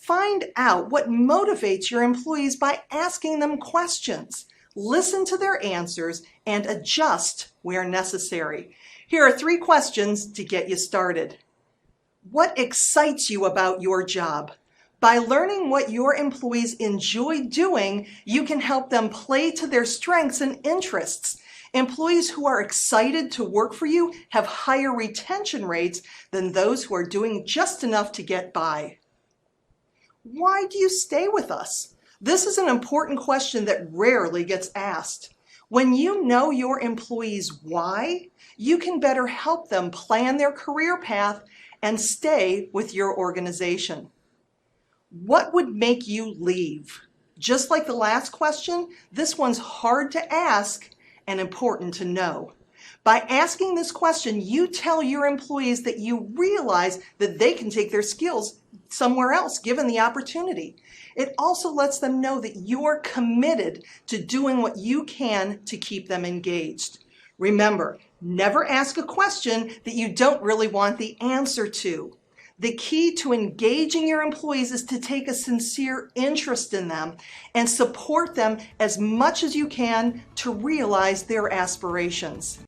Find out what motivates your employees by asking them questions. Listen to their answers and adjust where necessary. Here are 3 questions to get you started. What excites you about your job? By learning what your employees enjoy doing, you can help them play to their strengths and interests. Employees who are excited to work for you have higher retention rates than those who are doing just enough to get by. Why do you stay with us? This is an important question that rarely gets asked. When you know your employees' why, you can better help them plan their career path and stay with your organization. What would make you leave? Just like the last question, this one's hard to ask and important to know. By asking this question, you tell your employees that you realize that they can take their skills somewhere else given the opportunity. It also lets them know that you're committed to doing what you can to keep them engaged. Remember, never ask a question that you don't really want the answer to. The key to engaging your employees is to take a sincere interest in them and support them as much as you can to realize their aspirations.